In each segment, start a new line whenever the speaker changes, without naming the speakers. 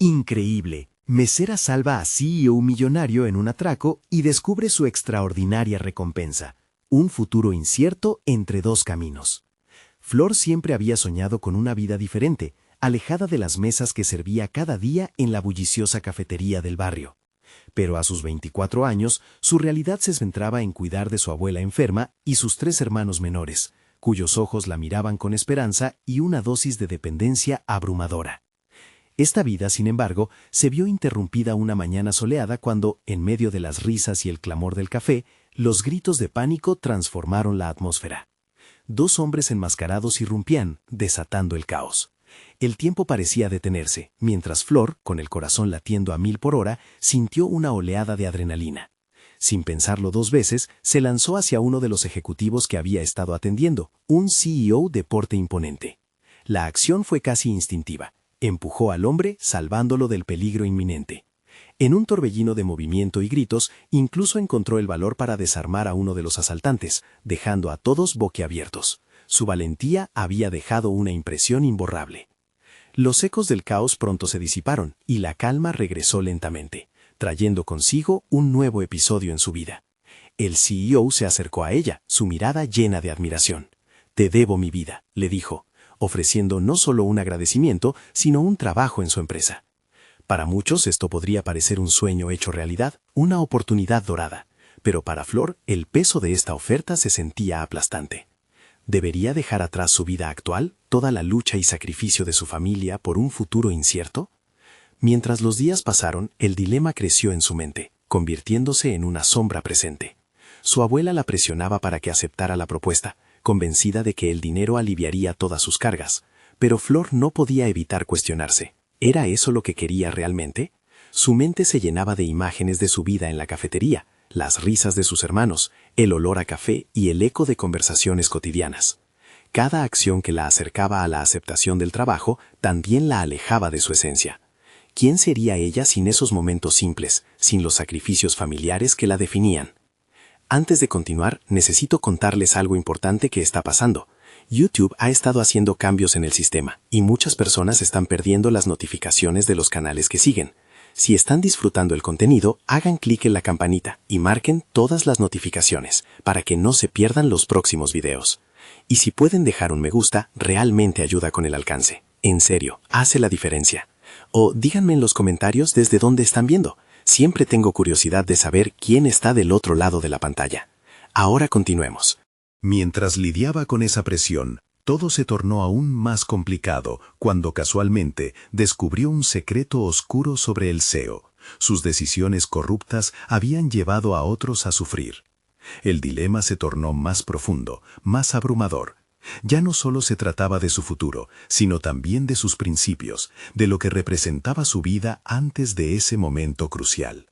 Increíble. Mesera salva a CEO millonario en un atraco y descubre su extraordinaria recompensa. Un futuro incierto entre dos caminos. Flor siempre había soñado con una vida diferente, alejada de las mesas que servía cada día en la bulliciosa cafetería del barrio. Pero a sus 24 años, su realidad se centraba en cuidar de su abuela enferma y sus 3 hermanos menores, cuyos ojos la miraban con esperanza y una dosis de dependencia abrumadora. Esta vida, sin embargo, se vio interrumpida una mañana soleada cuando, en medio de las risas y el clamor del café, los gritos de pánico transformaron la atmósfera. 2 hombres enmascarados irrumpían, desatando el caos. El tiempo parecía detenerse, mientras Flor, con el corazón latiendo a 1000 por hora, sintió una oleada de adrenalina. Sin pensarlo 2 veces, se lanzó hacia uno de los ejecutivos que había estado atendiendo, un CEO de porte imponente. La acción fue casi instintiva. Empujó al hombre, salvándolo del peligro inminente. En un torbellino de movimiento y gritos, incluso encontró el valor para desarmar a uno de los asaltantes, dejando a todos boquiabiertos. Su valentía había dejado una impresión imborrable. Los ecos del caos pronto se disiparon y la calma regresó lentamente, trayendo consigo un nuevo episodio en su vida. El CEO se acercó a ella, su mirada llena de admiración. «Te debo mi vida», le dijo, ofreciendo no solo un agradecimiento, sino un trabajo en su empresa. Para muchos esto podría parecer un sueño hecho realidad, una oportunidad dorada, pero para Flor el peso de esta oferta se sentía aplastante. ¿Debería dejar atrás su vida actual, toda la lucha y sacrificio de su familia por un futuro incierto? Mientras los días pasaron, el dilema creció en su mente, convirtiéndose en una sombra presente. Su abuela la presionaba para que aceptara la propuesta, convencida de que el dinero aliviaría todas sus cargas, pero Flor no podía evitar cuestionarse. ¿Era eso lo que quería realmente? Su mente se llenaba de imágenes de su vida en la cafetería, las risas de sus hermanos, el olor a café y el eco de conversaciones cotidianas. Cada acción que la acercaba a la aceptación del trabajo también la alejaba de su esencia. ¿Quién sería ella sin esos momentos simples, sin los sacrificios familiares que la definían? Antes de continuar, necesito contarles algo importante que está pasando. YouTube ha estado haciendo cambios en el sistema y muchas personas están perdiendo las notificaciones de los canales que siguen. Si están disfrutando el contenido, hagan clic en la campanita y marquen todas las notificaciones para que no se pierdan los próximos videos. Y si pueden dejar un me gusta, realmente ayuda con el alcance. En serio, hace la diferencia. O díganme en los comentarios desde dónde están viendo. Siempre tengo curiosidad de saber quién está del otro lado de la pantalla. Ahora continuemos.
Mientras lidiaba con esa presión, todo se tornó aún más complicado cuando casualmente descubrió un secreto oscuro sobre el CEO. Sus decisiones corruptas habían llevado a otros a sufrir. El dilema se tornó más profundo, más abrumador. Ya no solo se trataba de su futuro, sino también de sus principios, de lo que representaba su vida antes de ese momento crucial.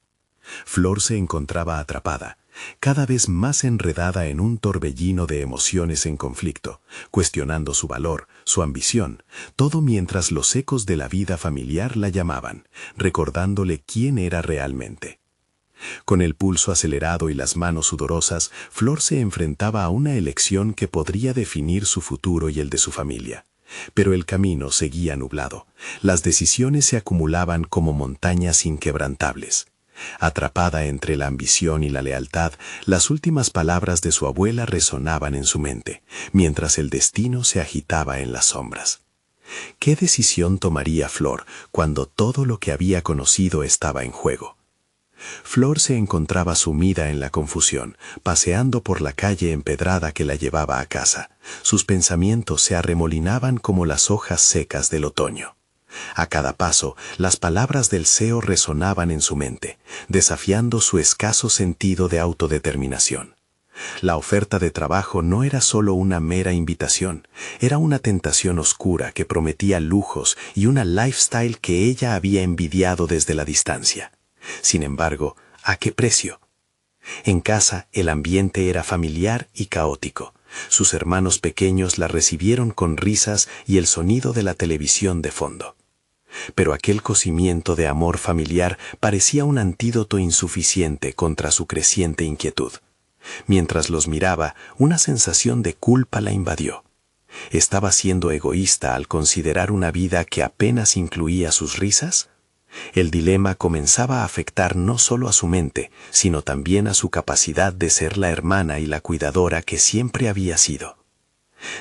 Flor se encontraba atrapada, cada vez más enredada en un torbellino de emociones en conflicto, cuestionando su valor, su ambición, todo mientras los ecos de la vida familiar la llamaban, recordándole quién era realmente. Con el pulso acelerado y las manos sudorosas, Flor se enfrentaba a una elección que podría definir su futuro y el de su familia. Pero el camino seguía nublado. Las decisiones se acumulaban como montañas inquebrantables. Atrapada entre la ambición y la lealtad, las últimas palabras de su abuela resonaban en su mente, mientras el destino se agitaba en las sombras. ¿Qué decisión tomaría Flor cuando todo lo que había conocido estaba en juego? Flor se encontraba sumida en la confusión, paseando por la calle empedrada que la llevaba a casa. Sus pensamientos se arremolinaban como las hojas secas del otoño. A cada paso, las palabras del CEO resonaban en su mente, desafiando su escaso sentido de autodeterminación. La oferta de trabajo no era solo una mera invitación, era una tentación oscura que prometía lujos y una lifestyle que ella había envidiado desde la distancia. Sin embargo, ¿a qué precio? En casa, el ambiente era familiar y caótico. Sus hermanos pequeños la recibieron con risas y el sonido de la televisión de fondo. Pero aquel cocimiento de amor familiar parecía un antídoto insuficiente contra su creciente inquietud. Mientras los miraba, una sensación de culpa la invadió. ¿Estaba siendo egoísta al considerar una vida que apenas incluía sus risas? El dilema comenzaba a afectar no solo a su mente, sino también a su capacidad de ser la hermana y la cuidadora que siempre había sido.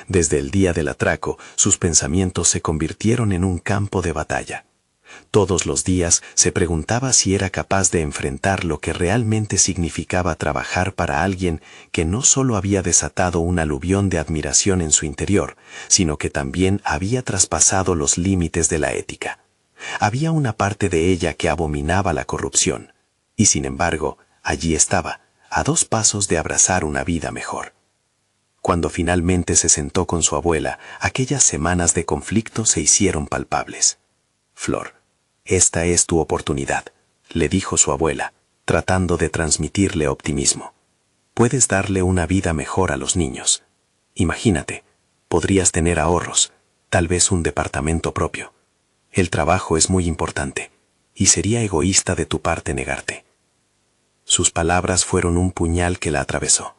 Desde el día del atraco, sus pensamientos se convirtieron en un campo de batalla. Todos los días se preguntaba si era capaz de enfrentar lo que realmente significaba trabajar para alguien que no solo había desatado un aluvión de admiración en su interior, sino que también había traspasado los límites de la ética. Había una parte de ella que abominaba la corrupción, y sin embargo, allí estaba, a 2 pasos de abrazar una vida mejor. Cuando finalmente se sentó con su abuela, aquellas semanas de conflicto se hicieron palpables. «Flor, esta es tu oportunidad», le dijo su abuela, tratando de transmitirle optimismo. «Puedes darle una vida mejor a los niños. Imagínate, podrías tener ahorros, tal vez un departamento propio. El trabajo es muy importante, y sería egoísta de tu parte negarte». Sus palabras fueron un puñal que la atravesó.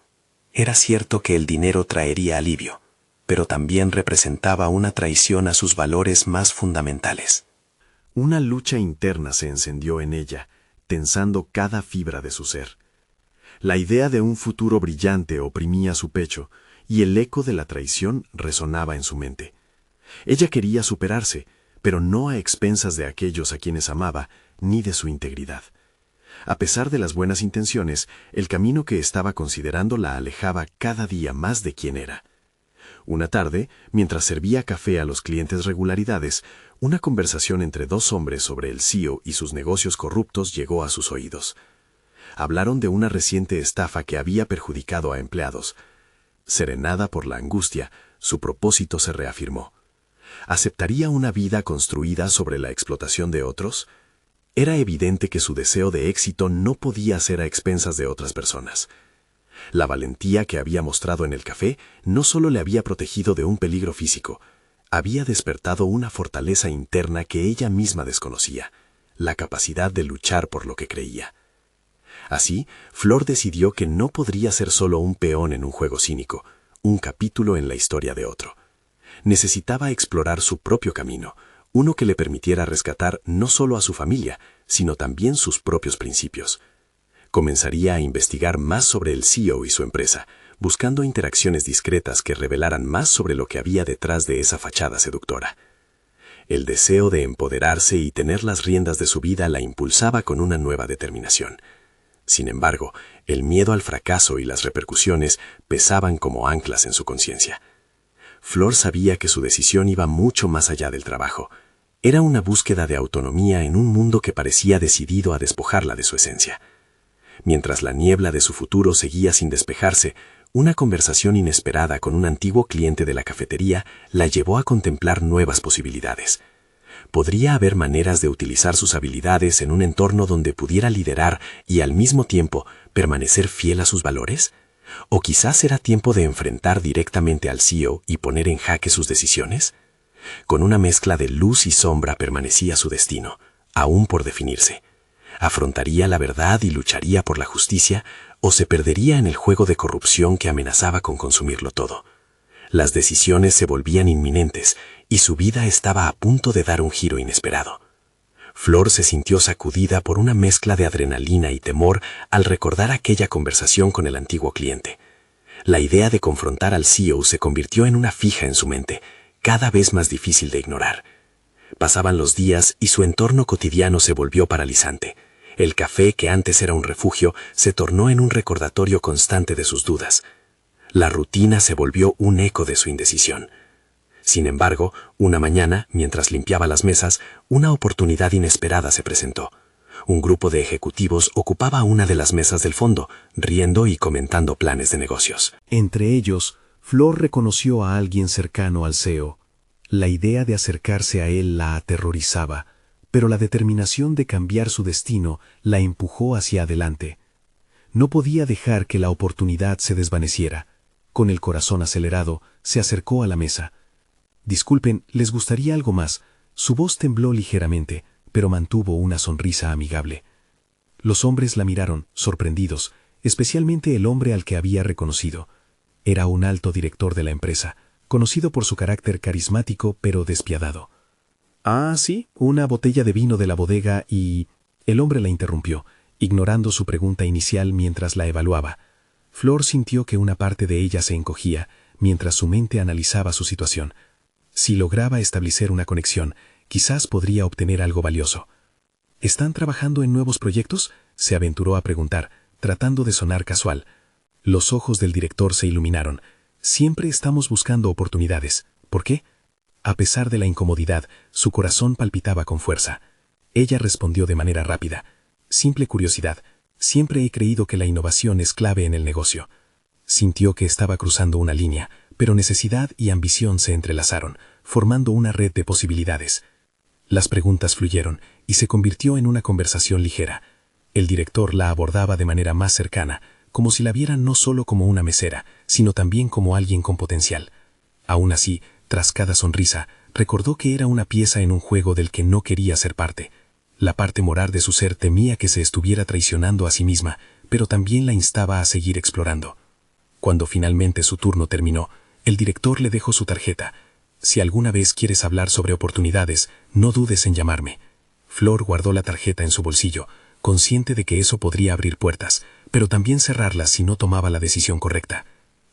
Era cierto que el dinero traería alivio, pero también representaba una traición a sus valores más fundamentales.
Una lucha interna se encendió en ella, tensando cada fibra de su ser. La idea de un futuro brillante oprimía su pecho, y el eco de la traición resonaba en su mente. Ella quería superarse, pero no a expensas de aquellos a quienes amaba, ni de su integridad. A pesar de las buenas intenciones, el camino que estaba considerando la alejaba cada día más de quien era. Una tarde, mientras servía café a los clientes regularidades, una conversación entre 2 hombres sobre el CEO y sus negocios corruptos llegó a sus oídos. Hablaron de una reciente estafa que había perjudicado a empleados. Serenada por la angustia, su propósito se reafirmó. ¿Aceptaría una vida construida sobre la explotación de otros? Era evidente que su deseo de éxito no podía ser a expensas de otras personas. La valentía que había mostrado en el café no solo le había protegido de un peligro físico, había despertado una fortaleza interna que ella misma desconocía, la capacidad de luchar por lo que creía. Así, Flor decidió que no podría ser solo un peón en un juego cínico, un capítulo en la historia de otro. Necesitaba explorar su propio camino, uno que le permitiera rescatar no solo a su familia, sino también sus propios principios. Comenzaría a investigar más sobre el CEO y su empresa, buscando interacciones discretas que revelaran más sobre lo que había detrás de esa fachada seductora. El deseo de empoderarse y tener las riendas de su vida la impulsaba con una nueva determinación. Sin embargo, el miedo al fracaso y las repercusiones pesaban como anclas en su conciencia. Flor sabía que su decisión iba mucho más allá del trabajo. Era una búsqueda de autonomía en un mundo que parecía decidido a despojarla de su esencia. Mientras la niebla de su futuro seguía sin despejarse, una conversación inesperada con un antiguo cliente de la cafetería la llevó a contemplar nuevas posibilidades. ¿Podría haber maneras de utilizar sus habilidades en un entorno donde pudiera liderar y al mismo tiempo permanecer fiel a sus valores? ¿O quizás era tiempo de enfrentar directamente al CEO y poner en jaque sus decisiones? Con una mezcla de luz y sombra permanecía su destino, aún por definirse. ¿Afrontaría la verdad y lucharía por la justicia, o se perdería en el juego de corrupción que amenazaba con consumirlo todo? Las decisiones se volvían inminentes y su vida estaba a punto de dar un giro inesperado. Flor se sintió sacudida por una mezcla de adrenalina y temor al recordar aquella conversación con el antiguo cliente. La idea de confrontar al CEO se convirtió en una fija en su mente, cada vez más difícil de ignorar. Pasaban los días y su entorno cotidiano se volvió paralizante. El café, que antes era un refugio, se tornó en un recordatorio constante de sus dudas. La rutina se volvió un eco de su indecisión. Sin embargo, una mañana, mientras limpiaba las mesas, una oportunidad inesperada se presentó. Un grupo de ejecutivos ocupaba una de las mesas del fondo, riendo y comentando planes de negocios. Entre ellos, Flor reconoció a alguien cercano al CEO. La idea de acercarse a él la aterrorizaba, pero la determinación de cambiar su destino la empujó hacia adelante. No podía dejar que la oportunidad se desvaneciera. Con el corazón acelerado, se acercó a la mesa. «Disculpen, ¿les gustaría algo más?». Su voz tembló ligeramente, pero mantuvo una sonrisa amigable. Los hombres la miraron, sorprendidos, especialmente el hombre al que había reconocido. Era un alto director de la empresa, conocido por su carácter carismático pero despiadado. Ah, sí, una botella de vino de la bodega y... El hombre la interrumpió, ignorando su pregunta inicial mientras la evaluaba. Flor sintió que una parte de ella se encogía mientras su mente analizaba su situación. Si lograba establecer una conexión, quizás podría obtener algo valioso. ¿Están trabajando en nuevos proyectos?, se aventuró a preguntar, tratando de sonar casual. Los ojos del director se iluminaron. Siempre estamos buscando oportunidades. ¿Por qué? A pesar de la incomodidad, su corazón palpitaba con fuerza. Ella respondió de manera rápida. Simple curiosidad. Siempre he creído que la innovación es clave en el negocio. Sintió que estaba cruzando una línea, pero necesidad y ambición se entrelazaron, formando una red de posibilidades. Las preguntas fluyeron y se convirtió en una conversación ligera. El director la abordaba de manera más cercana, como si la viera no solo como una mesera, sino también como alguien con potencial. Aún así, tras cada sonrisa, recordó que era una pieza en un juego del que no quería ser parte. La parte moral de su ser temía que se estuviera traicionando a sí misma, pero también la instaba a seguir explorando. Cuando finalmente su turno terminó, el director le dejó su tarjeta. Si alguna vez quieres hablar sobre oportunidades, no dudes en llamarme. Flor guardó la tarjeta en su bolsillo, consciente de que eso podría abrir puertas, pero también cerrarlas si no tomaba la decisión correcta.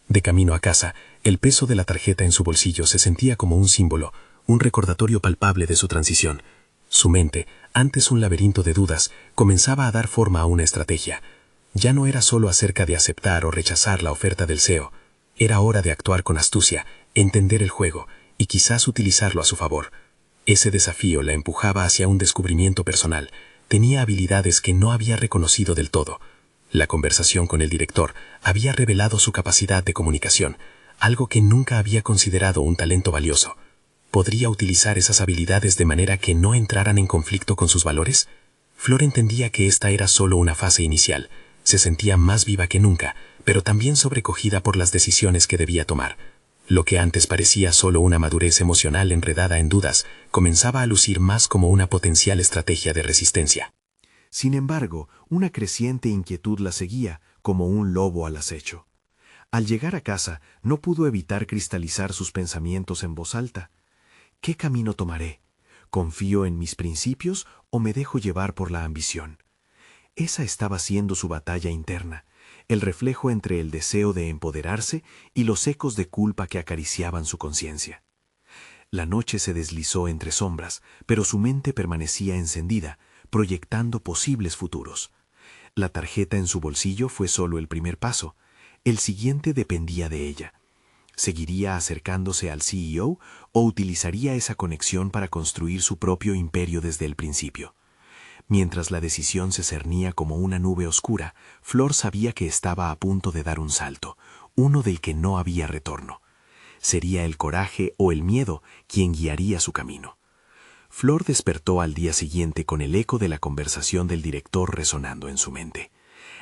De camino a casa, el peso de la tarjeta en su bolsillo se sentía como un símbolo, un recordatorio palpable de su transición. Su mente, antes un laberinto de dudas, comenzaba a dar forma a una estrategia. Ya no era solo acerca de aceptar o rechazar la oferta del CEO. Era hora de actuar con astucia, entender el juego y quizás utilizarlo a su favor. Ese desafío la empujaba hacia un descubrimiento personal. Tenía habilidades que no había reconocido del todo. La conversación con el director había revelado su capacidad de comunicación, algo que nunca había considerado un talento valioso. ¿Podría utilizar esas habilidades de manera que no entraran en conflicto con sus valores? Flor entendía que esta era solo una fase inicial. Se sentía más viva que nunca, pero también sobrecogida por las decisiones que debía tomar. Lo que antes parecía solo una madurez emocional enredada en dudas, comenzaba a lucir más como una potencial estrategia de resistencia.
Sin embargo, una creciente inquietud la seguía, como un lobo al acecho. Al llegar a casa, no pudo evitar cristalizar sus pensamientos en voz alta. ¿Qué camino tomaré? ¿Confío en mis principios o me dejo llevar por la ambición? Esa estaba siendo su batalla interna, el reflejo entre el deseo de empoderarse y los ecos de culpa que acariciaban su conciencia. La noche se deslizó entre sombras, pero su mente permanecía encendida, proyectando posibles futuros. La tarjeta en su bolsillo fue solo el primer paso. El siguiente dependía de ella. ¿Seguiría acercándose al CEO o utilizaría esa conexión para construir su propio imperio desde el principio? Mientras la decisión se cernía como una nube oscura, Flor sabía que estaba a punto de dar un salto, uno del que no había retorno. Sería el coraje o el miedo quien guiaría su camino. Flor despertó al día siguiente con el eco de la conversación del director resonando en su mente.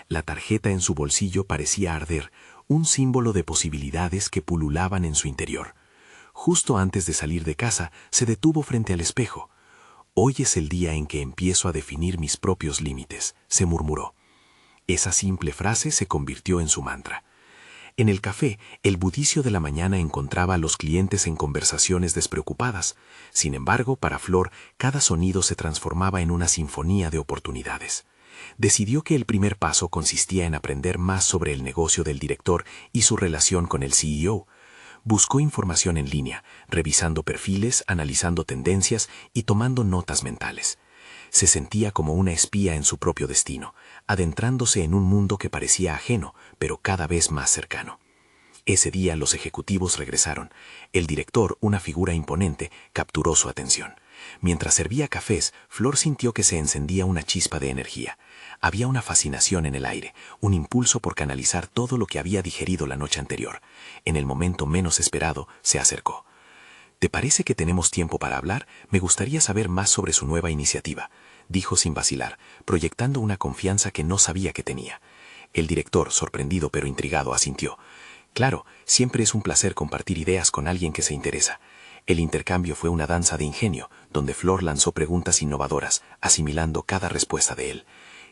La tarjeta en su bolsillo parecía arder, un símbolo de posibilidades que pululaban en su interior. Justo antes de salir de casa, se detuvo frente al espejo. «Hoy es el día en que empiezo a definir mis propios límites», se murmuró. Esa simple frase se convirtió en su mantra. En el café, el budicio de la mañana encontraba a los clientes en conversaciones despreocupadas. Sin embargo, para Flor, cada sonido se transformaba en una sinfonía de oportunidades. Decidió que el primer paso consistía en aprender más sobre el negocio del director y su relación con el CEO. Buscó información en línea, revisando perfiles, analizando tendencias y tomando notas mentales. Se sentía como una espía en su propio destino, adentrándose en un mundo que parecía ajeno, pero cada vez más cercano. Ese día los ejecutivos regresaron. El director, una figura imponente, capturó su atención. Mientras servía cafés, Flor sintió que se encendía una chispa de energía. Había una fascinación en el aire, un impulso por canalizar todo lo que había digerido la noche anterior. En el momento menos esperado, se acercó. «¿Te parece que tenemos tiempo para hablar? Me gustaría saber más sobre su nueva iniciativa», dijo sin vacilar, proyectando una confianza que no sabía que tenía. El director, sorprendido pero intrigado, asintió. «Claro, siempre es un placer compartir ideas con alguien que se interesa». El intercambio fue una danza de ingenio, donde Flor lanzó preguntas innovadoras, asimilando cada respuesta de él.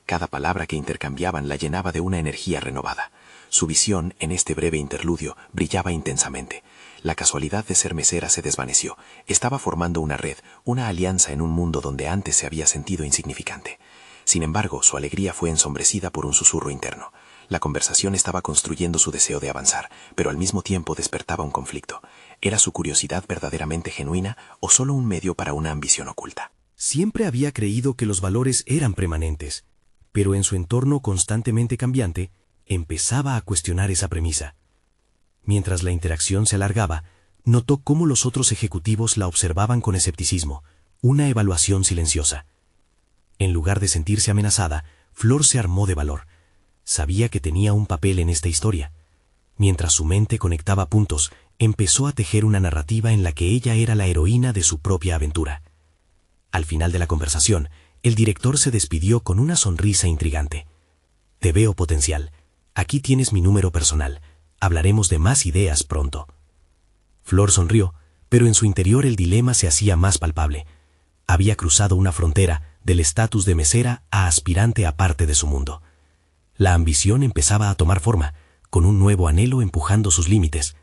Cada palabra que intercambiaban la llenaba de una energía renovada. Su visión, en este breve interludio, brillaba intensamente.
La casualidad de ser mesera se desvaneció. Estaba formando una red, una alianza en un mundo donde antes se había sentido insignificante. Sin embargo, su alegría fue ensombrecida por un susurro interno. La conversación estaba construyendo su deseo de avanzar, pero al mismo tiempo despertaba un conflicto. ¿Era su curiosidad verdaderamente genuina o solo un medio para una ambición oculta?
Siempre había creído que los valores eran permanentes, pero en su entorno constantemente cambiante, empezaba a cuestionar esa premisa. Mientras la interacción se alargaba, notó cómo los otros ejecutivos la observaban con escepticismo, una evaluación silenciosa. En lugar de sentirse amenazada, Flor se armó de valor. Sabía que tenía un papel en esta historia. Mientras su mente conectaba puntos, empezó a tejer una narrativa en la que ella era la heroína de su propia aventura. Al final de la conversación, el director se despidió con una sonrisa intrigante. Te veo potencial. Aquí tienes mi número personal. Hablaremos de más ideas pronto. Flor sonrió, pero en su interior el dilema se hacía más palpable. Había cruzado una frontera del estatus de mesera a aspirante aparte de su mundo. La ambición empezaba a tomar forma, con un nuevo anhelo empujando sus límites.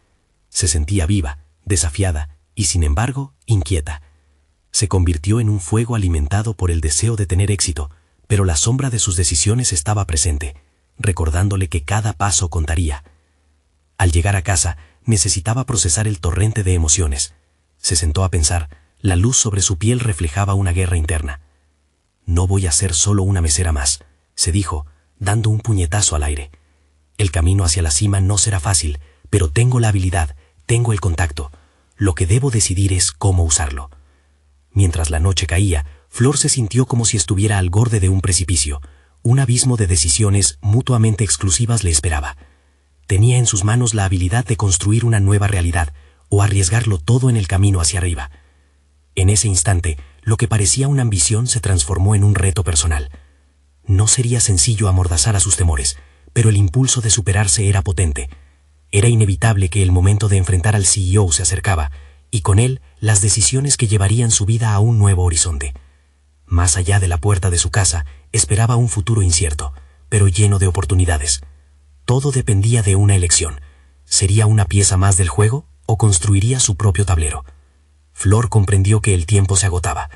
Se sentía viva, desafiada y, sin embargo, inquieta. Se convirtió en un fuego alimentado por el deseo de tener éxito, pero la sombra de sus decisiones estaba presente, recordándole que cada paso contaría. Al llegar a casa, necesitaba procesar el torrente de emociones. Se sentó a pensar, la luz sobre su piel reflejaba una guerra interna. No voy a ser solo una mesera más, se dijo, dando un puñetazo al aire. El camino hacia la cima no será fácil, pero tengo la habilidad, tengo el contacto. Lo que debo decidir es cómo usarlo. Mientras la noche caía, Flor se sintió como si estuviera al borde de un precipicio. Un abismo de decisiones mutuamente exclusivas le esperaba. Tenía en sus manos la habilidad de construir una nueva realidad o arriesgarlo todo en el camino hacia arriba. En ese instante, lo que parecía una ambición se transformó en un reto personal. No sería sencillo amordazar a sus temores, pero el impulso de superarse era potente. Era inevitable que el momento de enfrentar al CEO se acercaba, y con él las decisiones que llevarían su vida a un nuevo horizonte. Más allá de la puerta de su casa, esperaba un futuro incierto, pero lleno de oportunidades. Todo dependía de una elección. ¿Sería una pieza más del juego o construiría su propio tablero? Flor comprendió que el tiempo se agotaba.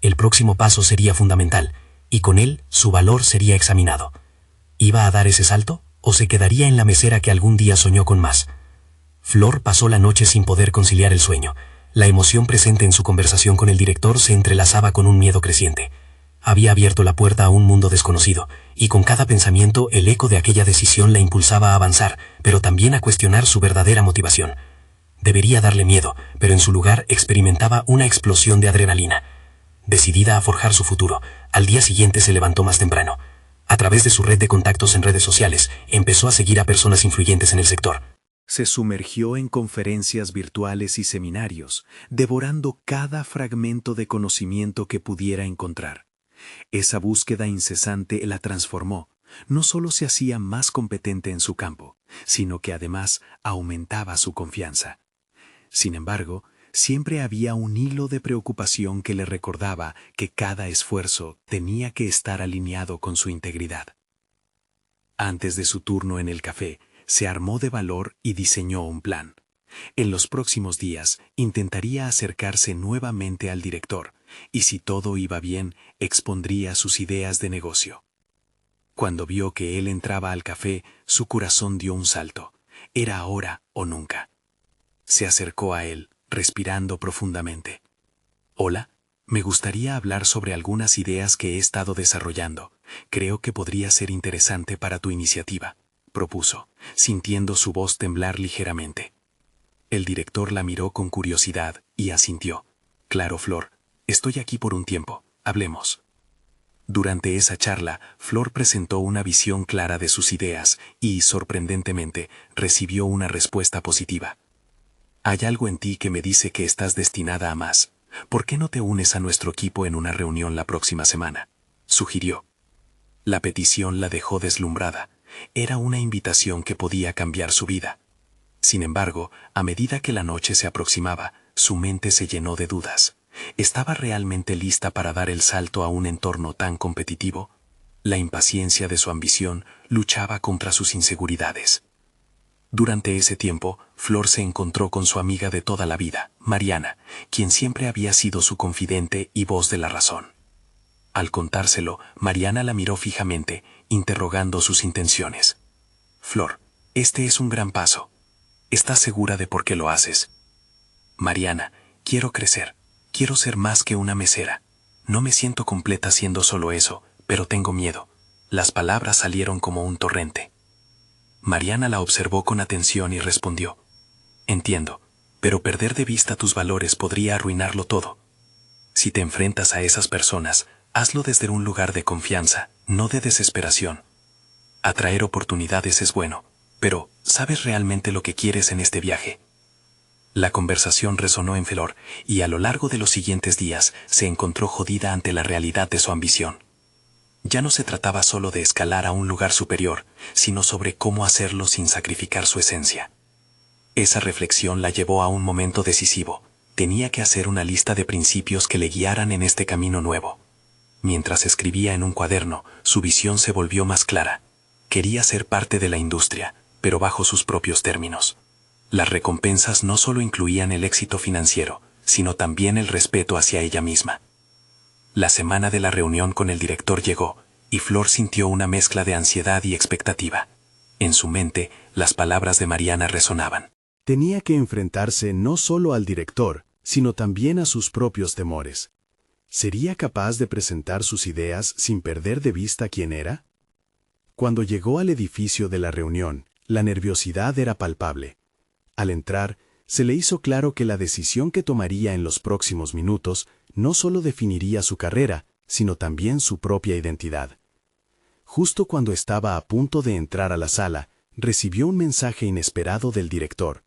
El próximo paso sería fundamental, y con él su valor sería examinado. ¿Iba a dar ese salto o se quedaría en la mesera que algún día soñó con más? Flor pasó la noche sin poder conciliar el sueño. La emoción presente en su conversación con el director se entrelazaba con un miedo creciente. Había abierto la puerta a un mundo desconocido, y con cada pensamiento el eco de aquella decisión la impulsaba a avanzar, pero también a cuestionar su verdadera motivación. Debería darle miedo, pero en su lugar experimentaba una explosión de adrenalina. Decidida a forjar su futuro, al día siguiente se levantó más temprano. A través de su red de contactos en redes sociales, empezó a seguir a personas influyentes en el sector.
Se sumergió en conferencias virtuales y seminarios, devorando cada fragmento de conocimiento que pudiera encontrar. Esa búsqueda incesante la transformó. No solo se hacía más competente en su campo, sino que además aumentaba su confianza. Sin embargo, siempre había un hilo de preocupación que le recordaba que cada esfuerzo tenía que estar alineado con su integridad. Antes de su turno en el café, se armó de valor y diseñó un plan. En los próximos días intentaría acercarse nuevamente al director, y si todo iba bien, expondría sus ideas de negocio. Cuando vio que él entraba al café, su corazón dio un salto. Era ahora o nunca. Se acercó a él, respirando profundamente. «Hola, me gustaría hablar sobre algunas ideas que he estado desarrollando. Creo que podría ser interesante para tu iniciativa», propuso, sintiendo su voz temblar ligeramente. El director la miró con curiosidad y asintió. «Claro, Flor, estoy aquí por un tiempo, hablemos». Durante esa charla, Flor presentó una visión clara de sus ideas y, sorprendentemente, recibió una respuesta positiva. «Hay algo en ti que me dice que estás destinada a más. ¿Por qué no te unes a nuestro equipo en una reunión la próxima semana?», sugirió. La petición la dejó deslumbrada. Era una invitación que podía cambiar su vida. Sin embargo, a medida que la noche se aproximaba, su mente se llenó de dudas. ¿Estaba realmente lista para dar el salto a un entorno tan competitivo? La impaciencia de su ambición luchaba contra sus inseguridades.
Durante ese tiempo, Flor se encontró con su amiga de toda la vida, Mariana, quien siempre había sido su confidente y voz de la razón. Al contárselo, Mariana la miró fijamente, interrogando sus intenciones. Flor, este es un gran paso. ¿Estás segura de por qué lo haces? Mariana, quiero crecer. Quiero ser más que una mesera. No me siento completa siendo solo eso, pero tengo miedo. Las palabras salieron como un torrente. Mariana la observó con atención y respondió. Entiendo, pero perder de vista tus valores podría arruinarlo todo. Si te enfrentas a esas personas, hazlo desde un lugar de confianza, no de desesperación. Atraer oportunidades es bueno, pero ¿sabes realmente lo que quieres en este viaje? La conversación resonó en Flor, y a lo largo de los siguientes días se encontró jodida ante la realidad de su ambición. Ya no se trataba solo de escalar a un lugar superior, sino sobre cómo hacerlo sin sacrificar su esencia. Esa reflexión la llevó a un momento decisivo. Tenía que hacer una lista de principios que le guiaran en este camino nuevo. Mientras escribía en un cuaderno, su visión se volvió más clara. Quería ser parte de la industria, pero bajo sus propios términos. Las recompensas no solo incluían el éxito financiero, sino también el respeto hacia ella misma. La semana de la reunión con el director llegó, y Flor sintió una mezcla de ansiedad y expectativa. En su mente, las palabras de Mariana resonaban.
Tenía que enfrentarse no solo al director, sino también a sus propios temores. ¿Sería capaz de presentar sus ideas sin perder de vista quién era? Cuando llegó al edificio de la reunión, la nerviosidad era palpable. Al entrar, se le hizo claro que la decisión que tomaría en los próximos minutos no solo definiría su carrera, sino también su propia identidad. Justo cuando estaba a punto de entrar a la sala, recibió un mensaje inesperado del director.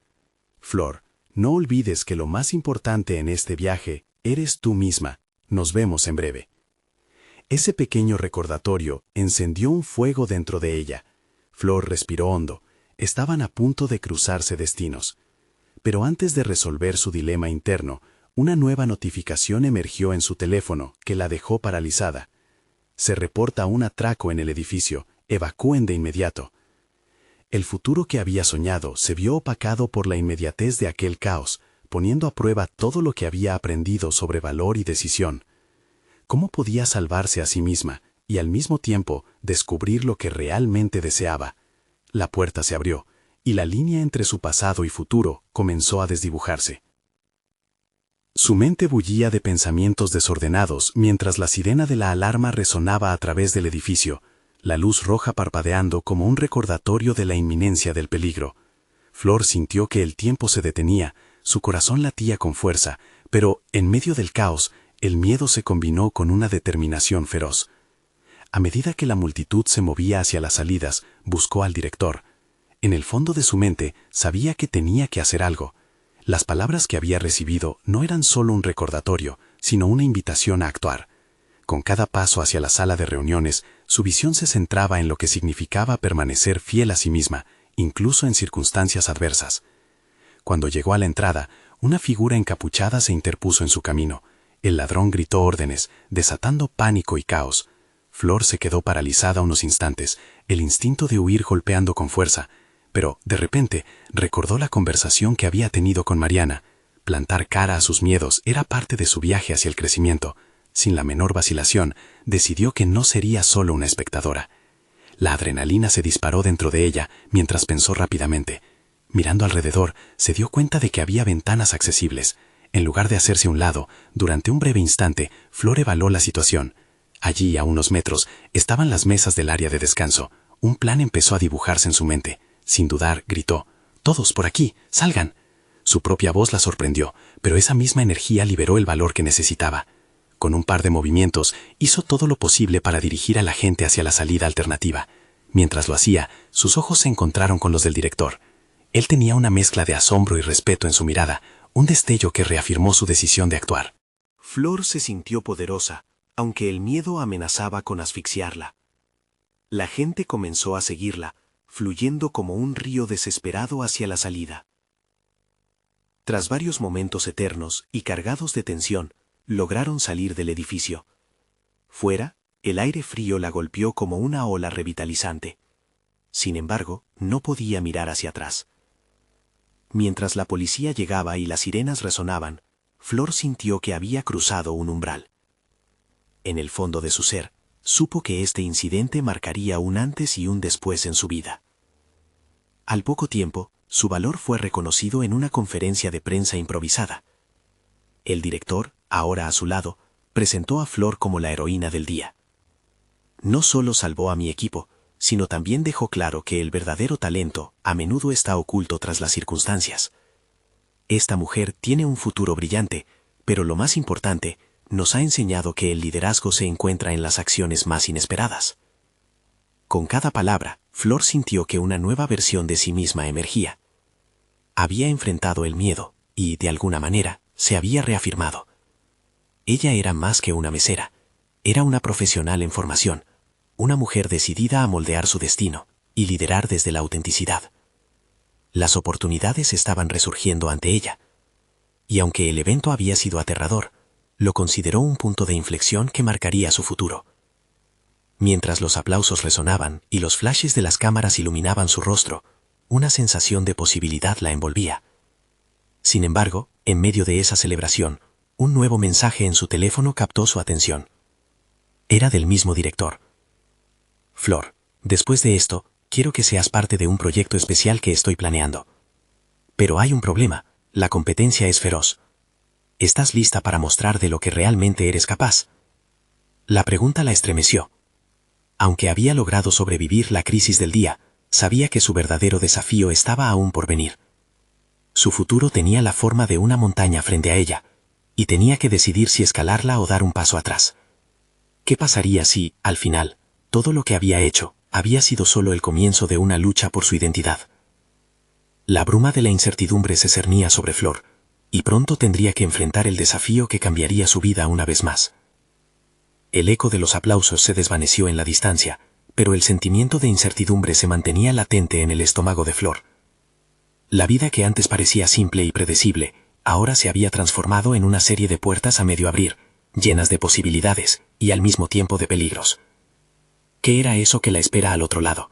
Flor, no olvides que lo más importante en este viaje eres tú misma. Nos vemos en breve. Ese pequeño recordatorio encendió un fuego dentro de ella. Flor respiró hondo. Estaban a punto de cruzarse destinos. Pero antes de resolver su dilema interno, una nueva notificación emergió en su teléfono que la dejó paralizada. Se reporta un atraco en el edificio. Evacúen de inmediato. El futuro que había soñado se vio opacado por la inmediatez de aquel caos, poniendo a prueba todo lo que había aprendido sobre valor y decisión. ¿Cómo podía salvarse a sí misma y al mismo tiempo descubrir lo que realmente deseaba? La puerta se abrió, y la línea entre su pasado y futuro comenzó a desdibujarse. Su mente bullía de pensamientos desordenados mientras la sirena de la alarma resonaba a través del edificio, la luz roja parpadeando como un recordatorio de la inminencia del peligro. Flor sintió que el tiempo se detenía, su corazón latía con fuerza, pero, en medio del caos, el miedo se combinó con una determinación feroz. A medida que la multitud se movía hacia las salidas, buscó al director. En el fondo de su mente sabía que tenía que hacer algo. Las palabras que había recibido no eran solo un recordatorio, sino una invitación a actuar. Con cada paso hacia la sala de reuniones, su visión se centraba en lo que significaba permanecer fiel a sí misma, incluso en circunstancias adversas. Cuando llegó a la entrada, una figura encapuchada se interpuso en su camino. El ladrón gritó órdenes, desatando pánico y caos. Flor se quedó paralizada unos instantes, el instinto de huir golpeando con fuerza, pero, de repente, recordó la conversación que había tenido con Mariana. Plantar cara a sus miedos era parte de su viaje hacia el crecimiento. Sin la menor vacilación, decidió que no sería solo una espectadora. La adrenalina se disparó dentro de ella mientras pensó rápidamente. Mirando alrededor, se dio cuenta de que había ventanas accesibles. En lugar de hacerse a un lado, durante un breve instante, Flor evaluó la situación. Allí, a unos metros, estaban las mesas del área de descanso. Un plan empezó a dibujarse en su mente. Sin dudar, gritó: «¡Todos por aquí! ¡Salgan!». Su propia voz la sorprendió, pero esa misma energía liberó el valor que necesitaba. Con un par de movimientos, hizo todo lo posible para dirigir a la gente hacia la salida alternativa. Mientras lo hacía, sus ojos se encontraron con los del director. Él tenía una mezcla de asombro y respeto en su mirada, un destello que reafirmó su decisión de actuar. Flor se sintió poderosa, aunque el miedo amenazaba con asfixiarla. La gente comenzó a seguirla, fluyendo como un río desesperado hacia la salida. Tras varios momentos eternos y cargados de tensión, lograron salir del edificio. Fuera, el aire frío la golpeó como una ola revitalizante. Sin embargo, no podía mirar hacia atrás. Mientras la policía llegaba y las sirenas resonaban, Flor sintió que había cruzado un umbral. En el fondo de su ser, supo que este incidente marcaría un antes y un después en su vida. Al poco tiempo, su valor fue reconocido en una conferencia de prensa improvisada. El director, ahora a su lado, presentó a Flor como la heroína del día. No solo salvó a mi equipo, sino también dejó claro que el verdadero talento a menudo está oculto tras las circunstancias. Esta mujer tiene un futuro brillante, pero lo más importante, nos ha enseñado que el liderazgo se encuentra en las acciones más inesperadas. Con cada palabra, Flor sintió que una nueva versión de sí misma emergía. Había enfrentado el miedo y, de alguna manera, se había reafirmado. Ella era más que una mesera, era una profesional en formación, una mujer decidida a moldear su destino y liderar desde la autenticidad. Las oportunidades estaban resurgiendo ante ella, y aunque el evento había sido aterrador, lo consideró un punto de inflexión que marcaría su futuro. Mientras los aplausos resonaban y los flashes de las cámaras iluminaban su rostro, una sensación de posibilidad la envolvía. Sin embargo, en medio de esa celebración, un nuevo mensaje en su teléfono captó su atención. Era del mismo director. Flor, después de esto, quiero que seas parte de un proyecto especial que estoy planeando. Pero hay un problema, la competencia es feroz. ¿Estás lista para mostrar de lo que realmente eres capaz? La pregunta la estremeció. Aunque había logrado sobrevivir la crisis del día, sabía que su verdadero desafío estaba aún por venir. Su futuro tenía la forma de una montaña frente a ella, y tenía que decidir si escalarla o dar un paso atrás. ¿Qué pasaría si, al final, todo lo que había hecho había sido solo el comienzo de una lucha por su identidad? La bruma de la incertidumbre se cernía sobre Flor, y pronto tendría que enfrentar el desafío que cambiaría su vida una vez más. El eco de los aplausos se desvaneció en la distancia, pero el sentimiento de incertidumbre se mantenía latente en el estómago de Flor. La vida que antes parecía simple y predecible, ahora se había transformado en una serie de puertas a medio abrir, llenas de posibilidades y al mismo tiempo de peligros. ¿Qué era eso que la espera al otro lado?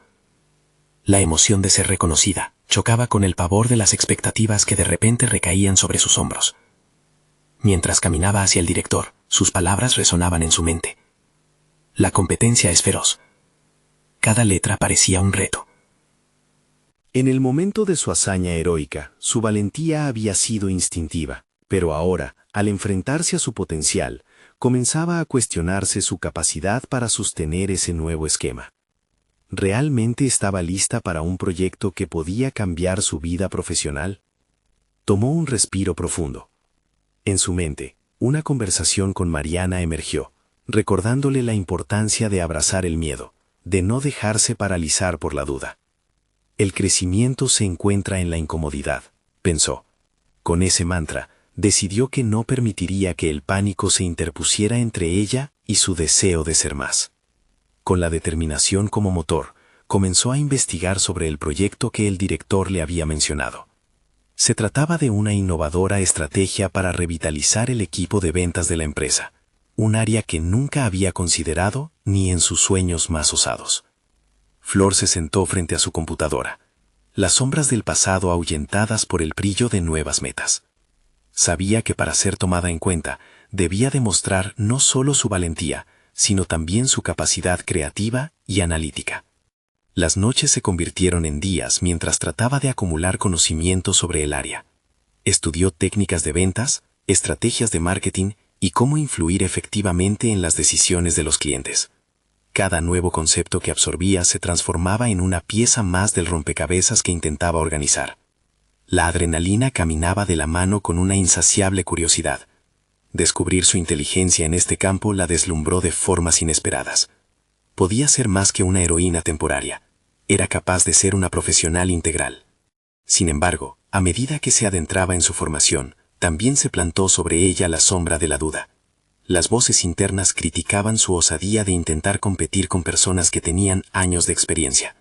La emoción de ser reconocida chocaba con el pavor de las expectativas que de repente recaían sobre sus hombros. Mientras caminaba hacia el director, sus palabras resonaban en su mente. La competencia es feroz. Cada letra parecía un reto.
En el momento de su hazaña heroica, su valentía había sido instintiva, pero ahora, al enfrentarse a su potencial, comenzaba a cuestionarse su capacidad para sostener ese nuevo esquema. ¿Realmente estaba lista para un proyecto que podía cambiar su vida profesional? Tomó un respiro profundo. En su mente, una conversación con Mariana emergió, recordándole la importancia de abrazar el miedo, de no dejarse paralizar por la duda. El crecimiento se encuentra en la incomodidad, pensó. Con ese mantra, decidió que no permitiría que el pánico se interpusiera entre ella y su deseo de ser más. Con la determinación como motor, comenzó a investigar sobre el proyecto que el director le había mencionado. Se trataba de una innovadora estrategia para revitalizar el equipo de ventas de la empresa, un área que nunca había considerado ni en sus sueños más osados. Flor se sentó frente a su computadora, las sombras del pasado ahuyentadas por el brillo de nuevas metas. Sabía que para ser tomada en cuenta, debía demostrar no solo su valentía, sino también su capacidad creativa y analítica. Las noches se convirtieron en días mientras trataba de acumular conocimiento sobre el área. Estudió técnicas de ventas, estrategias de marketing y cómo influir efectivamente en las decisiones de los clientes. Cada nuevo concepto que absorbía se transformaba en una pieza más del rompecabezas que intentaba organizar. La adrenalina caminaba de la mano con una insaciable curiosidad. Descubrir su inteligencia en este campo la deslumbró de formas inesperadas. Podía ser más que una heroína temporaria. Era capaz de ser una profesional integral. Sin embargo, a medida que se adentraba en su formación, también se plantó sobre ella la sombra de la duda. Las voces internas criticaban su osadía de intentar competir con personas que tenían años de experiencia.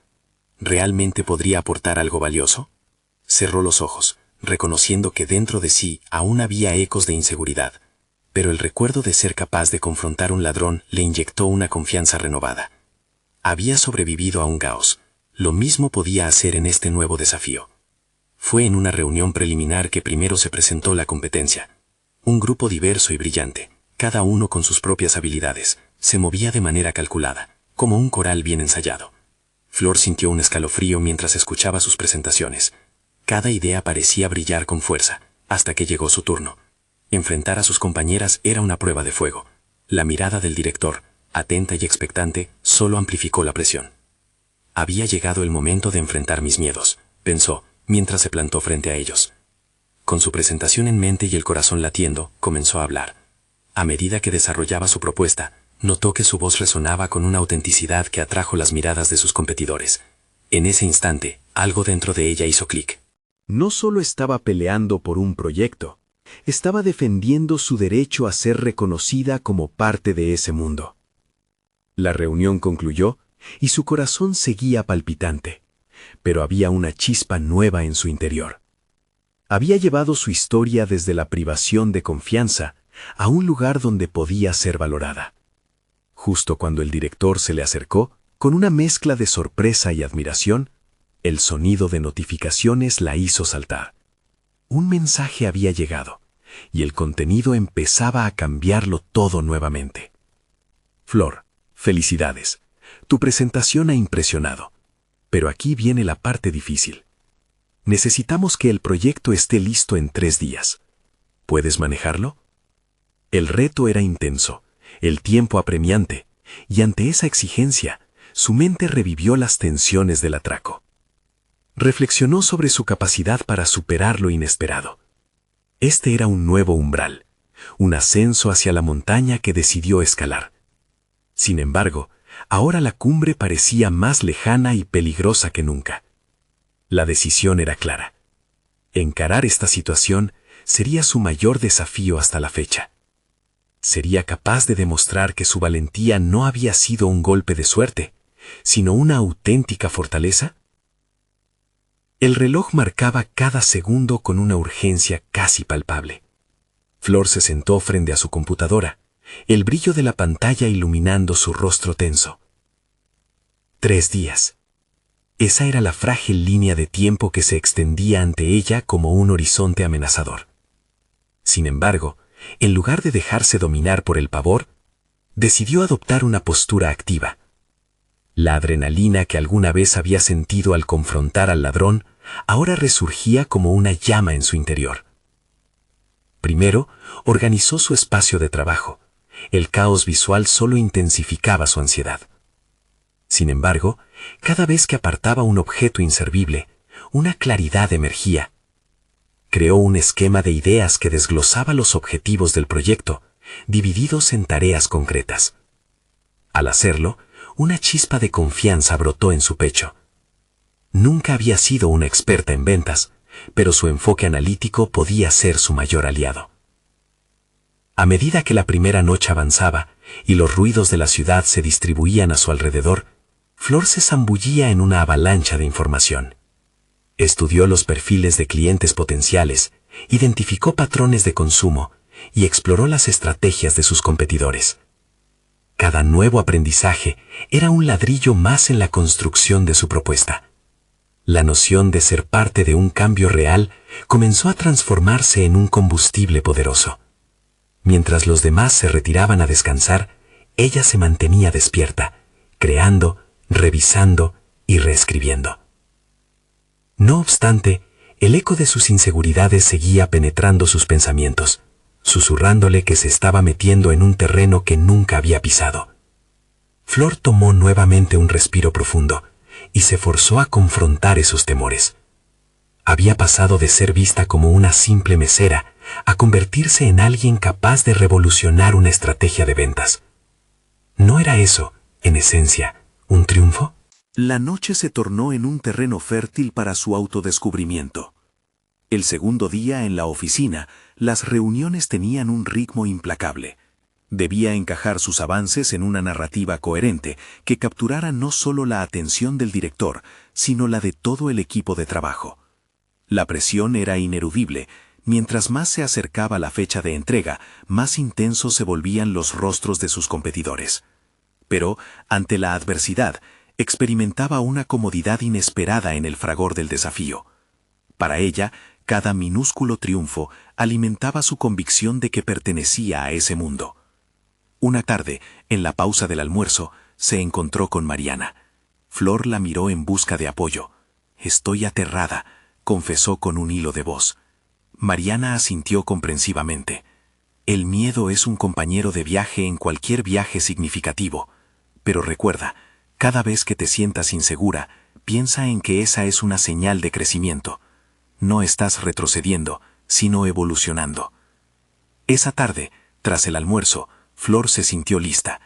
¿Realmente podría aportar algo valioso? Cerró los ojos, reconociendo que dentro de sí aún había ecos de inseguridad, pero el recuerdo de ser capaz de confrontar a un ladrón le inyectó una confianza renovada. Había sobrevivido a un caos,
lo mismo podía hacer en este nuevo desafío. Fue en una reunión preliminar que primero se presentó la competencia. Un grupo diverso y brillante, cada uno con sus propias habilidades, se movía de manera calculada, como un coral bien ensayado. Flor sintió un escalofrío mientras escuchaba sus presentaciones. Cada idea parecía brillar con fuerza, hasta que llegó su turno. Enfrentar a sus compañeras era una prueba de fuego. La mirada del director, atenta y expectante, solo amplificó la presión. Había llegado el momento de enfrentar mis miedos, pensó, mientras se plantó frente a ellos. Con su presentación en mente y el corazón latiendo, comenzó a hablar. A medida que desarrollaba su propuesta, notó que su voz resonaba con una autenticidad que atrajo las miradas de sus competidores. En ese instante, algo dentro de ella hizo clic.
No solo estaba peleando por un proyecto, estaba defendiendo su derecho a ser reconocida como parte de ese mundo. La reunión concluyó y su corazón seguía palpitante, pero había una chispa nueva en su interior. Había llevado su historia desde la privación de confianza a un lugar donde podía ser valorada. Justo cuando el director se le acercó, con una mezcla de sorpresa y admiración, el sonido de notificaciones la hizo saltar. Un mensaje había llegado, y el contenido empezaba a cambiarlo todo nuevamente. Flor, felicidades. Tu presentación ha impresionado. Pero aquí viene la parte difícil. Necesitamos que el proyecto esté listo en 3 días. ¿Puedes manejarlo? El reto era intenso, el tiempo apremiante, y ante esa exigencia, su mente revivió las tensiones del atraco. Reflexionó sobre su capacidad para superar lo inesperado. Este era un nuevo umbral, un ascenso hacia la montaña que decidió escalar. Sin embargo, ahora la cumbre parecía más lejana y peligrosa que nunca. La decisión era clara. Encarar esta situación sería su mayor desafío hasta la fecha. ¿Sería capaz de demostrar que su valentía no había sido un golpe de suerte, sino una auténtica fortaleza? El reloj marcaba cada segundo con una urgencia casi palpable. Flor se sentó frente a su computadora, el brillo de la pantalla iluminando su rostro tenso. 3 días. Esa era la frágil línea de tiempo que se extendía ante ella como un horizonte amenazador. Sin embargo, en lugar de dejarse dominar por el pavor, decidió adoptar una postura activa. La adrenalina que alguna vez había sentido al confrontar al ladrón ahora resurgía como una llama en su interior. Primero, organizó su espacio de trabajo. El caos visual solo intensificaba su ansiedad. Sin embargo, cada vez que apartaba un objeto inservible, una claridad emergía. Creó un esquema de ideas que desglosaba los objetivos del proyecto, divididos en tareas concretas. Al hacerlo, una chispa de confianza brotó en su pecho. Nunca había sido una experta en ventas, pero su enfoque analítico podía ser su mayor aliado. A medida que la primera noche avanzaba y los ruidos de la ciudad se distribuían a su alrededor, Flor se zambullía en una avalancha de información. Estudió los perfiles de clientes potenciales, identificó patrones de consumo y exploró las estrategias de sus competidores. Cada nuevo aprendizaje era un ladrillo más en la construcción de su propuesta. La noción de ser parte de un cambio real comenzó a transformarse en un combustible poderoso. Mientras los demás se retiraban a descansar, ella se mantenía despierta, creando, revisando y reescribiendo. No obstante, el eco de sus inseguridades seguía penetrando sus pensamientos, susurrándole que se estaba metiendo en un terreno que nunca había pisado. Flor tomó nuevamente un respiro profundo y se forzó a confrontar esos temores. Había pasado de ser vista como una simple mesera a convertirse en alguien capaz de revolucionar una estrategia de ventas. ¿No era eso, en esencia, un triunfo?
La noche se tornó en un terreno fértil para su autodescubrimiento. El segundo día en la oficina, las reuniones tenían un ritmo implacable. Debía encajar sus avances en una narrativa coherente que capturara no solo la atención del director, sino la de todo el equipo de trabajo. La presión era ineludible. Mientras más se acercaba la fecha de entrega, más intensos se volvían los rostros de sus competidores. Pero, ante la adversidad, experimentaba una comodidad inesperada en el fragor del desafío. Para ella, cada minúsculo triunfo alimentaba su convicción de que pertenecía a ese mundo. Una tarde, en la pausa del almuerzo, se encontró con Mariana. Flor la miró en busca de apoyo. «Estoy aterrada», confesó con un hilo de voz. Mariana asintió comprensivamente. El miedo es un compañero de viaje en cualquier viaje significativo. Pero recuerda, cada vez que te sientas insegura, piensa en que esa es una señal de crecimiento. No estás retrocediendo, sino evolucionando. Esa tarde, tras el almuerzo, Flor se sintió lista.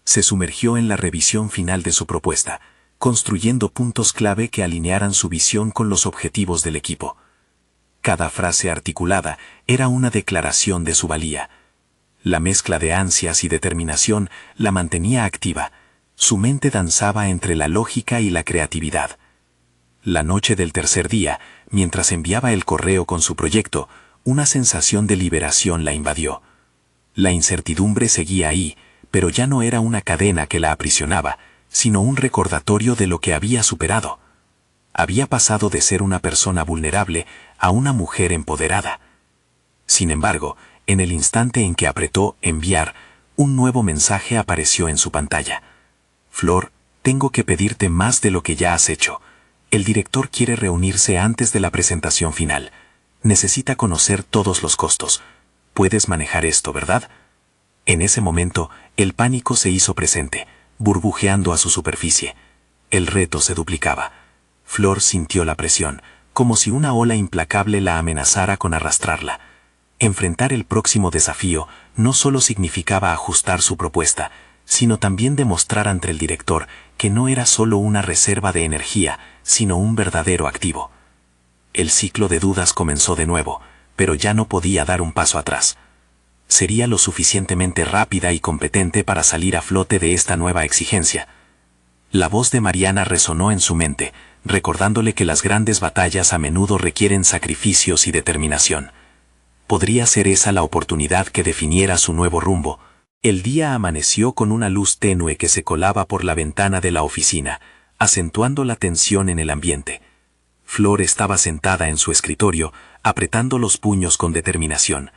Se sumergió en la revisión final de su propuesta, construyendo puntos clave que alinearan su visión con los objetivos del equipo. Cada frase articulada era una declaración de su valía. La mezcla de ansias y determinación la mantenía activa. Su mente danzaba entre la lógica y la creatividad. La noche del tercer día, mientras enviaba el correo con su proyecto, una sensación de liberación la invadió. La incertidumbre seguía ahí, pero ya no era una cadena que la aprisionaba, sino un recordatorio de lo que había superado. Había pasado de ser una persona vulnerable a una mujer empoderada. Sin embargo, en el instante en que apretó enviar, un nuevo mensaje apareció en su pantalla. «Flor, tengo que pedirte más de lo que ya has hecho. El director quiere reunirse antes de la presentación final. Necesita conocer todos los costos. Puedes manejar esto, ¿verdad?» En ese momento, el pánico se hizo presente, burbujeando a su superficie. El reto se duplicaba. Flor sintió la presión, como si una ola implacable la amenazara con arrastrarla. Enfrentar el próximo desafío no solo significaba ajustar su propuesta, sino también demostrar ante el director que no era solo una reserva de energía, sino un verdadero activo. El ciclo de dudas comenzó de nuevo, pero ya no podía dar un paso atrás. ¿Sería lo suficientemente rápida y competente para salir a flote de esta nueva exigencia? La voz de Mariana resonó en su mente, recordándole que las grandes batallas a menudo requieren sacrificios y determinación. ¿Podría ser esa la oportunidad que definiera su nuevo rumbo? El día amaneció con una luz tenue que se colaba por la ventana de la oficina, acentuando la tensión en el ambiente. Flor estaba sentada en su escritorio, apretando los puños con determinación.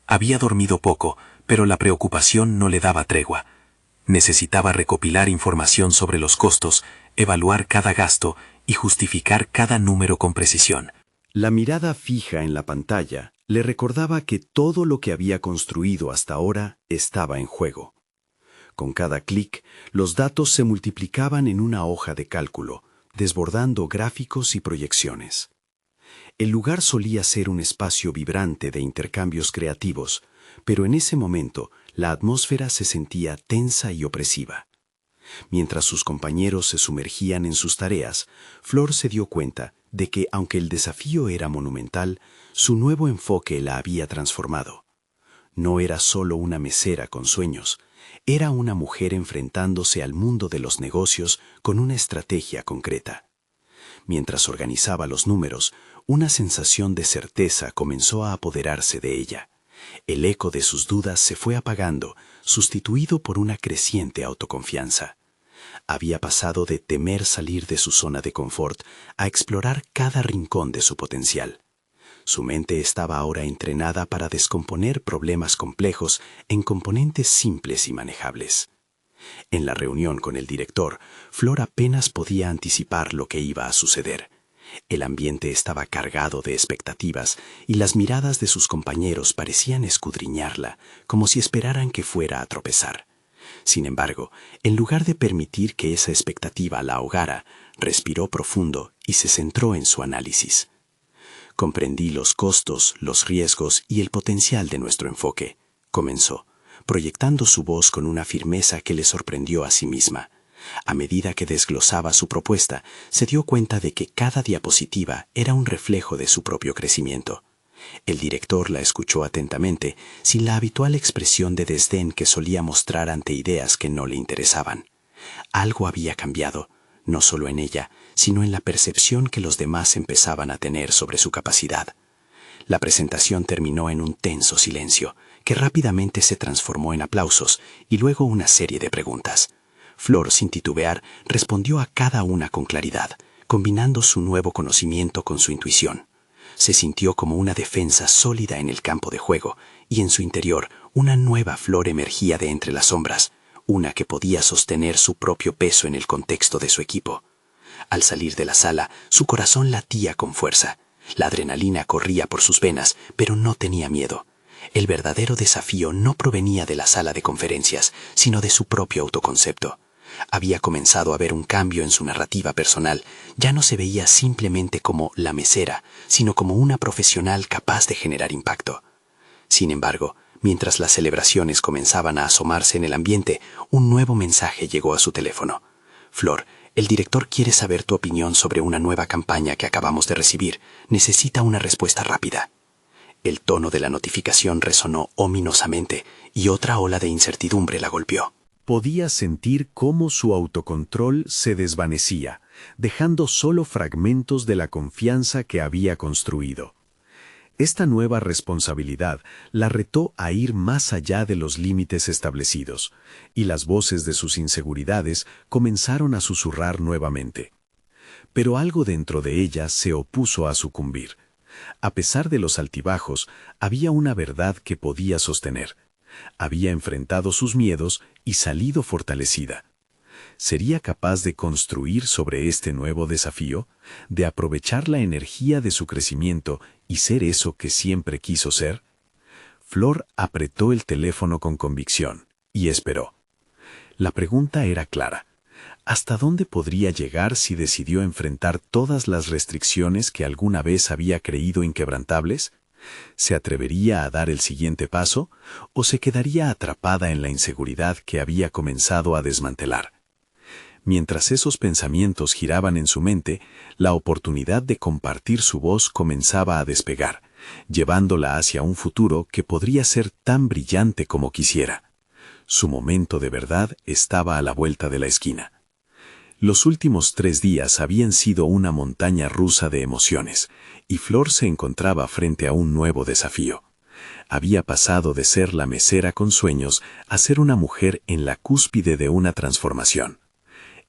Había dormido poco, pero la preocupación no le daba tregua. Necesitaba recopilar información sobre los costos, evaluar cada gasto y justificar cada número con precisión.
La mirada fija en la pantalla le recordaba que todo lo que había construido hasta ahora estaba en juego. Con cada clic, los datos se multiplicaban en una hoja de cálculo, desbordando gráficos y proyecciones. El lugar solía ser un espacio vibrante de intercambios creativos, pero en ese momento la atmósfera se sentía tensa y opresiva. Mientras sus compañeros se sumergían en sus tareas, Flor se dio cuenta de que, aunque el desafío era monumental, su nuevo enfoque la había transformado. No era solo una mesera con sueños, era una mujer enfrentándose al mundo de los negocios con una estrategia concreta. Mientras organizaba los números, una sensación de certeza comenzó a apoderarse de ella. El eco de sus dudas se fue apagando, sustituido por una creciente autoconfianza. Había pasado de temer salir de su zona de confort a explorar cada rincón de su potencial. Su mente estaba ahora entrenada para descomponer problemas complejos en componentes simples y manejables. En la reunión con el director, Flor apenas podía anticipar lo que iba a suceder. El ambiente estaba cargado de expectativas y las miradas de sus compañeros parecían escudriñarla, como si esperaran que fuera a tropezar. Sin embargo, en lugar de permitir que esa expectativa la ahogara, respiró profundo y se centró en su análisis. Comprendí los costos, los riesgos y el potencial de nuestro enfoque, comenzó, proyectando su voz con una firmeza que le sorprendió a sí misma. A medida que desglosaba su propuesta, se dio cuenta de que cada diapositiva era un reflejo de su propio crecimiento. El director la escuchó atentamente, sin la habitual expresión de desdén que solía mostrar ante ideas que no le interesaban. Algo había cambiado, no solo en ella, sino en la percepción que los demás empezaban a tener sobre su capacidad. La presentación terminó en un tenso silencio, que rápidamente se transformó en aplausos y luego una serie de preguntas.
Flor, sin titubear, respondió a cada una con claridad, combinando su nuevo conocimiento con su intuición. Se sintió como una defensa sólida en el campo de juego, y en su interior una nueva Flor emergía de entre las sombras, una que podía sostener su propio peso en el contexto de su equipo. Al salir de la sala, su corazón latía con fuerza. La adrenalina corría por sus venas, pero no tenía miedo. El verdadero desafío no provenía de la sala de conferencias, sino de su propio autoconcepto. Había comenzado a ver un cambio en su narrativa personal. Ya no se veía simplemente como la mesera, sino como una profesional capaz de generar impacto. Sin embargo, mientras las celebraciones comenzaban a asomarse en el ambiente, un nuevo mensaje llegó a su teléfono. Flor, el director quiere saber tu opinión sobre una nueva campaña que acabamos de recibir. Necesita una respuesta rápida. El tono de la notificación resonó ominosamente y otra ola de incertidumbre la golpeó.
Podía sentir cómo su autocontrol se desvanecía, dejando solo fragmentos de la confianza que había construido. Esta nueva responsabilidad la retó a ir más allá de los límites establecidos, y las voces de sus inseguridades comenzaron a susurrar nuevamente. Pero algo dentro de ella se opuso a sucumbir. A pesar de los altibajos, había una verdad que podía sostener. Había enfrentado sus miedos y salido fortalecida. ¿Sería capaz de construir sobre este nuevo desafío, de aprovechar la energía de su crecimiento y ser eso que siempre quiso ser? Flor apretó el teléfono con convicción y esperó. La pregunta era clara. ¿Hasta dónde podría llegar si decidió enfrentar todas las restricciones que alguna vez había creído inquebrantables? ¿Se atrevería a dar el siguiente paso o se quedaría atrapada en la inseguridad que había comenzado a desmantelar? Mientras esos pensamientos giraban en su mente, la oportunidad de compartir su voz comenzaba a despegar, llevándola hacia un futuro que podría ser tan brillante como quisiera. Su momento de verdad estaba a la vuelta de la esquina. Los últimos 3 días habían sido una montaña rusa de emociones, y Flor se encontraba frente a un nuevo desafío. Había pasado de ser la mesera con sueños a ser una mujer en la cúspide de una transformación.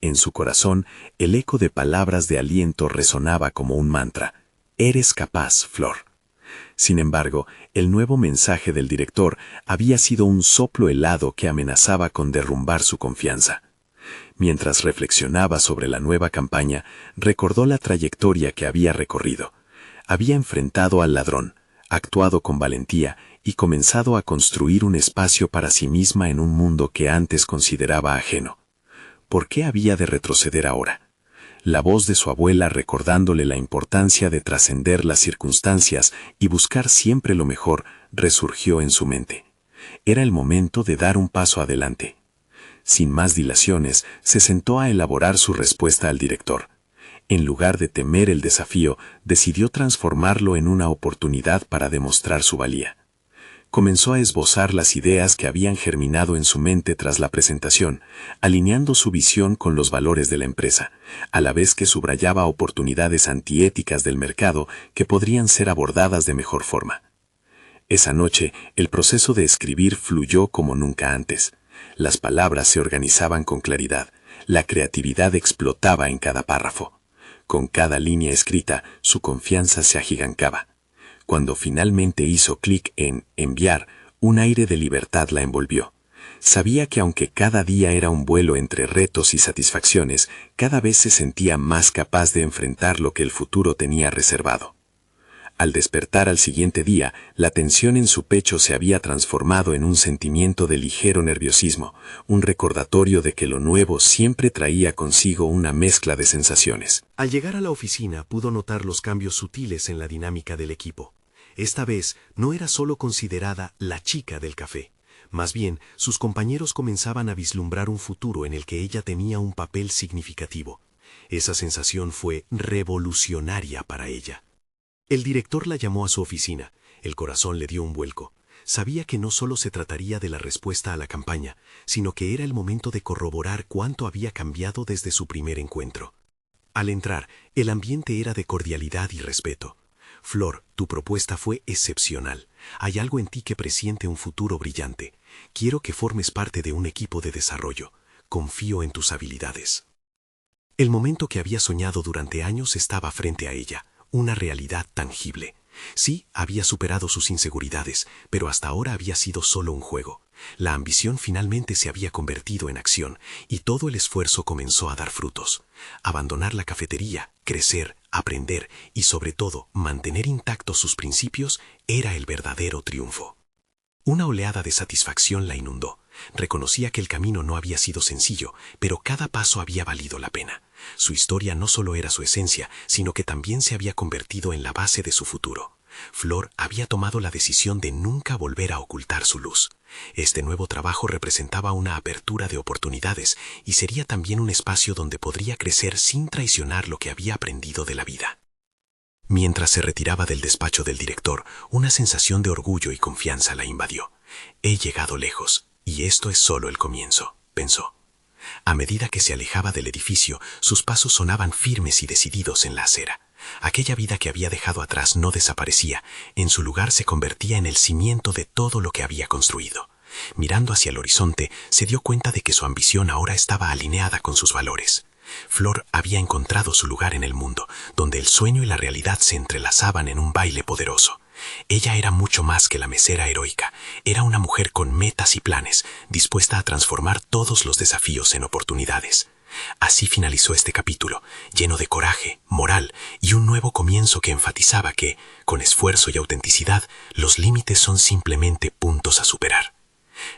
En su corazón, el eco de palabras de aliento resonaba como un mantra. «Eres capaz, Flor». Sin embargo, el nuevo mensaje del director había sido un soplo helado que amenazaba con derrumbar su confianza. Mientras reflexionaba sobre la nueva campaña, recordó la trayectoria que había recorrido. Había enfrentado al ladrón, actuado con valentía y comenzado a construir un espacio para sí misma en un mundo que antes consideraba ajeno. ¿Por qué había de retroceder ahora? La voz de su abuela recordándole la importancia de trascender las circunstancias y buscar siempre lo mejor resurgió en su mente. Era el momento de dar un paso adelante. Sin más dilaciones, se sentó a elaborar su respuesta al director. En lugar de temer el desafío, decidió transformarlo en una oportunidad para demostrar su valía. Comenzó a esbozar las ideas que habían germinado en su mente tras la presentación, alineando su visión con los valores de la empresa, a la vez que subrayaba oportunidades antiéticas del mercado que podrían ser abordadas de mejor forma. Esa noche, el proceso de escribir fluyó como nunca antes. Las palabras se organizaban con claridad, la creatividad explotaba en cada párrafo. Con cada línea escrita, su confianza se agigancaba. Cuando finalmente hizo clic en enviar, un aire de libertad la envolvió. Sabía que aunque cada día era un vuelo entre retos y satisfacciones, cada vez se sentía más capaz de enfrentar lo que el futuro tenía reservado. Al despertar al siguiente día, la tensión en su pecho se había transformado en un sentimiento de ligero nerviosismo, un recordatorio de que lo nuevo siempre traía consigo una mezcla de sensaciones.
Al llegar a la oficina pudo notar los cambios sutiles en la dinámica del equipo. Esta vez no era solo considerada la chica del café. Más bien, sus compañeros comenzaban a vislumbrar un futuro en el que ella tenía un papel significativo. Esa sensación fue revolucionaria para ella. El director la llamó a su oficina. El corazón le dio un vuelco. Sabía que no solo se trataría de la respuesta a la campaña, sino que era el momento de corroborar cuánto había cambiado desde su primer encuentro. Al entrar, el ambiente era de cordialidad y respeto. Flor, tu propuesta fue excepcional. Hay algo en ti que presiente un futuro brillante. Quiero que formes parte de un equipo de desarrollo.
confío en tus habilidades. El momento que había soñado durante años estaba frente a ella, una realidad tangible. Sí, había superado sus inseguridades, pero hasta ahora había sido solo un juego. La ambición finalmente se había convertido en acción, y todo el esfuerzo comenzó a dar frutos. Abandonar la cafetería, crecer, aprender y sobre todo mantener intactos sus principios era el verdadero triunfo. Una oleada de satisfacción la inundó. Reconocía que el camino no había sido sencillo, pero cada paso había valido la pena. Su historia no solo era su esencia, sino que también se había convertido en la base de su futuro. Flor había tomado la decisión de nunca volver a ocultar su luz. Este nuevo trabajo representaba una apertura de oportunidades y sería también un espacio donde podría crecer sin traicionar lo que había aprendido de la vida. Mientras se retiraba del despacho del director, una sensación de orgullo y confianza la invadió. He llegado lejos, y esto es solo el comienzo, pensó. A medida que se alejaba del edificio, sus pasos sonaban firmes y decididos en la acera. Aquella vida que había dejado atrás no desaparecía, en su lugar se convertía en el cimiento de todo lo que había construido. Mirando hacia el horizonte, se dio cuenta de que su ambición ahora estaba alineada con sus valores. Flor había encontrado su lugar en el mundo, donde el sueño y la realidad se entrelazaban en un baile poderoso. Ella era mucho más que la mesera heroica, era una mujer con metas y planes, dispuesta a transformar todos los desafíos en oportunidades. Así finalizó este capítulo, lleno de coraje, moral y un nuevo comienzo que enfatizaba que, con esfuerzo y autenticidad, los límites son simplemente puntos a superar.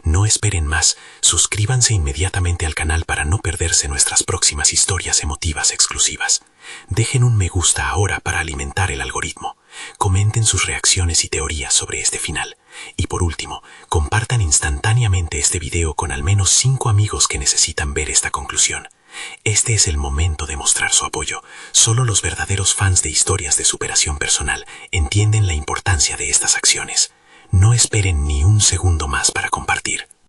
No esperen más, suscríbanse inmediatamente al canal para no perderse nuestras próximas historias emotivas exclusivas. Dejen un me gusta ahora para alimentar el algoritmo. Comenten sus reacciones y teorías sobre este final. Y por último, compartan instantáneamente este video con al menos 5 amigos que necesitan ver esta conclusión. Este es el momento de mostrar su apoyo. Solo los verdaderos fans de historias de superación personal entienden la importancia de estas acciones. No esperen ni un segundo más para compartir.